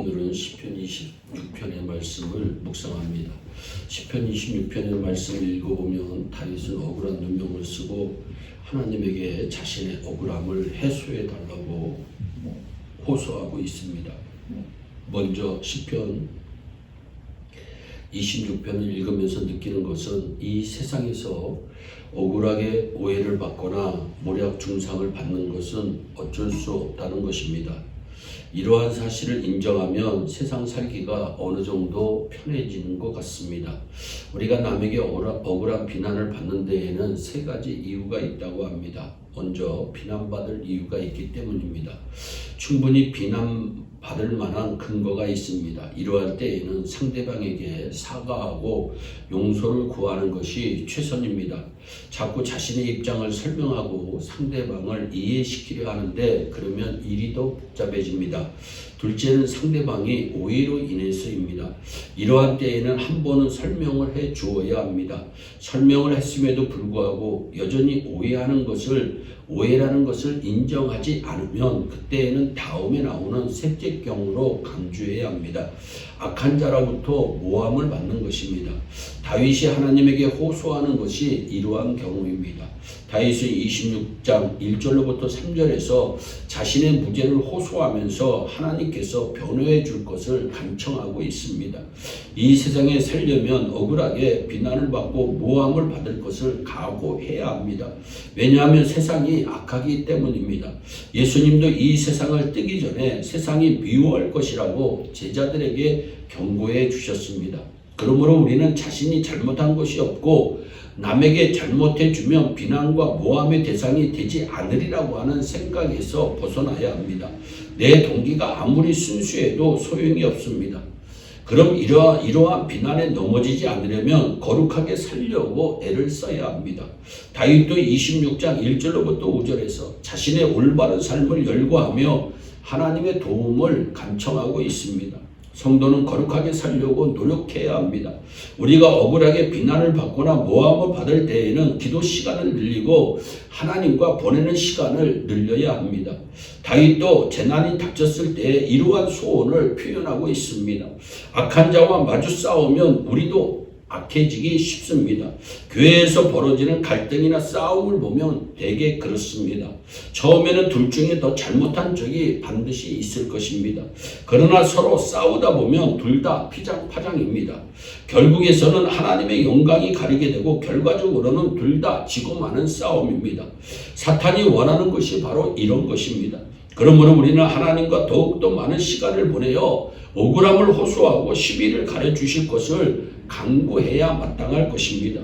오늘은 시편 26편의 말씀을 묵상합니다. 시편 26편의 말씀을 읽어보면 다윗은 억울한 누명을 쓰고 하나님에게 자신의 억울함을 해소해 달라고 호소하고 있습니다. 먼저 시편 26편을 읽으면서 느끼는 것은 이 세상에서 억울하게 오해를 받거나 모략 중상을 받는 것은 어쩔 수 없다는 것입니다. 이러한 사실을 인정하면 세상 살기가 어느 정도 편해지는 것 같습니다. 우리가 남에게 억울한 비난을 받는 데에는 세 가지 이유가 있다고 합니다. 먼저 비난받을 이유가 있기 때문입니다. 충분히 비난받을 만한 근거가 있습니다. 이러할 때에는 상대방에게 사과하고 용서를 구하는 것이 최선입니다. 자꾸 자신의 입장을 설명하고 상대방을 이해시키려 하는데 그러면 일이 더 복잡해집니다. 둘째는 상대방이 오해로 인해서입니다. 이러한 때에는 한 번은 설명을 해 주어야 합니다. 설명을 했음에도 불구하고 여전히 오해라는 것을 인정하지 않으면 그때에는 다음에 나오는 셋째 경우로 강조해야 합니다. 악한 자로부터 모함을 받는 것입니다. 다윗이 하나님에게 호소하는 것이 이러한 경우입니다. 다윗은 26장 1절로부터 3절에서 자신의 무죄를 호소하면서 하나님께서 변호해 줄 것을 간청하고 있습니다. 이 세상에 살려면 억울하게 비난을 받고 모함을 받을 것을 각오해야 합니다. 왜냐하면 세상이 악하기 때문입니다. 예수님도 이 세상을 뜨기 전에 세상이 미워할 것이라고 제자들에게 경고해 주셨습니다. 그러므로 우리는 자신이 잘못한 것이 없고 남에게 잘못해 주면 비난과 모함의 대상이 되지 않으리라고 하는 생각에서 벗어나야 합니다. 내 동기가 아무리 순수해도 소용이 없습니다. 그럼 이러한 비난에 넘어지지 않으려면 거룩하게 살려고 애를 써야 합니다. 다윗도 26장 1절로부터 5절에서 자신의 올바른 삶을 열거하며 하나님의 도움을 간청하고 있습니다. 성도는 거룩하게 살려고 노력해야 합니다. 우리가 억울하게 비난을 받거나 모함을 받을 때에는 기도 시간을 늘리고 하나님과 보내는 시간을 늘려야 합니다. 다윗도 재난이 닥쳤을 때 이러한 소원을 표현하고 있습니다. 악한 자와 마주 싸우면 우리도 악해지기 쉽습니다. 교회에서 벌어지는 갈등이나 싸움을 보면 대개 그렇습니다. 처음에는 둘 중에 더 잘못한 적이 반드시 있을 것입니다. 그러나 서로 싸우다 보면 둘 다 피장파장입니다. 결국에서는 하나님의 영광이 가리게 되고 결과적으로는 둘 다 지고 마는 싸움입니다. 사탄이 원하는 것이 바로 이런 것입니다. 그러므로 우리는 하나님과 더욱더 많은 시간을 보내어 억울함을 호소하고 시비를 가려주실 것을 강구해야 마땅할 것입니다.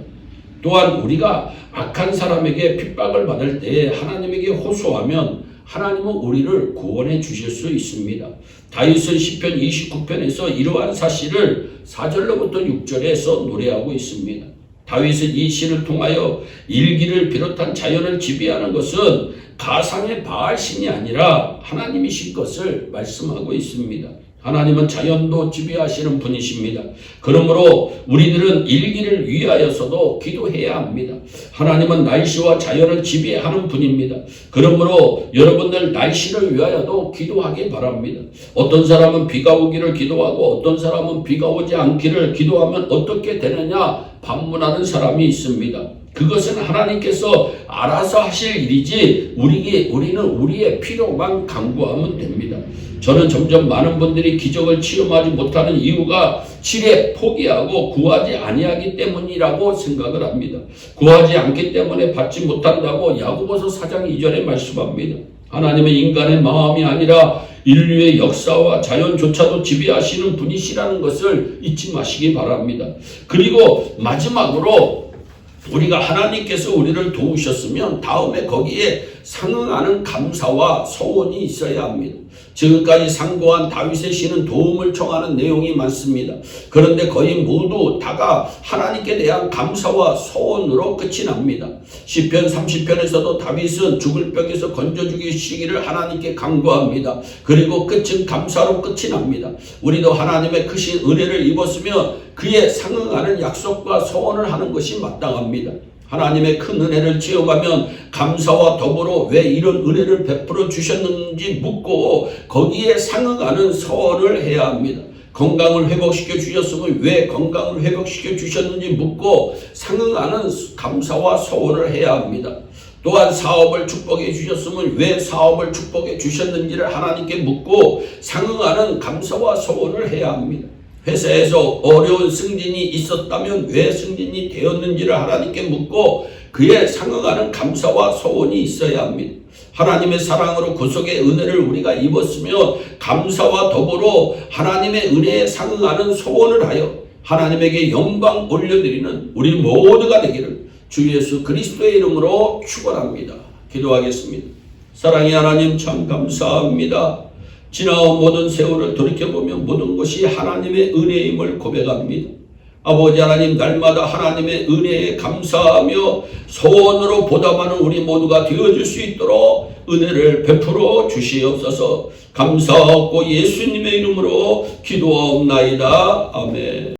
또한 우리가 악한 사람에게 핍박을 받을 때 하나님에게 호소하면 하나님은 우리를 구원해 주실 수 있습니다. 다윗은 시편 29편에서 이러한 사실을 4절로부터 6절에서 노래하고 있습니다. 다윗은 이 시를 통하여 일기를 비롯한 자연을 지배하는 것은 가상의 바알신이 아니라 하나님이신 것을 말씀하고 있습니다. 하나님은 자연도 지배하시는 분이십니다. 그러므로 우리들은 일기를 위하여서도 기도해야 합니다. 하나님은 날씨와 자연을 지배하는 분입니다. 그러므로 여러분들 날씨를 위하여도 기도하기 바랍니다. 어떤 사람은 비가 오기를 기도하고 어떤 사람은 비가 오지 않기를 기도하면 어떻게 되느냐 반문하는 사람이 있습니다. 그것은 하나님께서 알아서 하실 일이지 우리는 우리의 필요만 강구하면 됩니다. 저는 점점 많은 분들이 기적을 체험하지 못하는 이유가 지레 포기하고 구하지 아니하기 때문이라고 생각을 합니다. 구하지 않기 때문에 받지 못한다고 야고보서 4장 2절에 말씀합니다. 하나님은 인간의 마음이 아니라 인류의 역사와 자연조차도 지배하시는 분이시라는 것을 잊지 마시기 바랍니다. 그리고 마지막으로 우리가 하나님께서 우리를 도우셨으면 다음에 거기에 상응하는 감사와 소원이 있어야 합니다. 지금까지 상고한 다윗의 시는 도움을 청하는 내용이 많습니다. 그런데 거의 모두 다가 하나님께 대한 감사와 소원으로 끝이 납니다. 시편 30편에서도 다윗은 죽을 벽에서 건져주시기를 하나님께 간구합니다. 그리고 끝은 감사로 끝이 납니다. 우리도 하나님의 크신 은혜를 입었으며 그에 상응하는 약속과 소원을 하는 것이 마땅합니다. 하나님의 큰 은혜를 지어가면 감사와 더불어 왜 이런 은혜를 베풀어 주셨는지 묻고 거기에 상응하는 서원을 해야 합니다. 건강을 회복시켜 주셨으면 왜 건강을 회복시켜 주셨는지 묻고 상응하는 감사와 서원을 해야 합니다. 또한 사업을 축복해 주셨으면 왜 사업을 축복해 주셨는지를 하나님께 묻고 상응하는 감사와 서원을 해야 합니다. 회사에서 어려운 승진이 있었다면 왜 승진이 되었는지를 하나님께 묻고 그에 상응하는 감사와 서원이 있어야 합니다. 하나님의 사랑으로 구속의 은혜를 우리가 입었으며 감사와 더불어 하나님의 은혜에 상응하는 소원을 하여 하나님에게 영광 올려드리는 우리 모두가 되기를 주 예수 그리스도의 이름으로 축원합니다. 기도하겠습니다. 사랑의 하나님 참 감사합니다. 지나온 모든 세월을 돌이켜보면 모든 것이 하나님의 은혜임을 고백합니다. 아버지 하나님 날마다 하나님의 은혜에 감사하며 소원으로 보답하는 우리 모두가 되어줄 수 있도록 은혜를 베풀어 주시옵소서. 감사하고 예수님의 이름으로 기도하옵나이다. 아멘.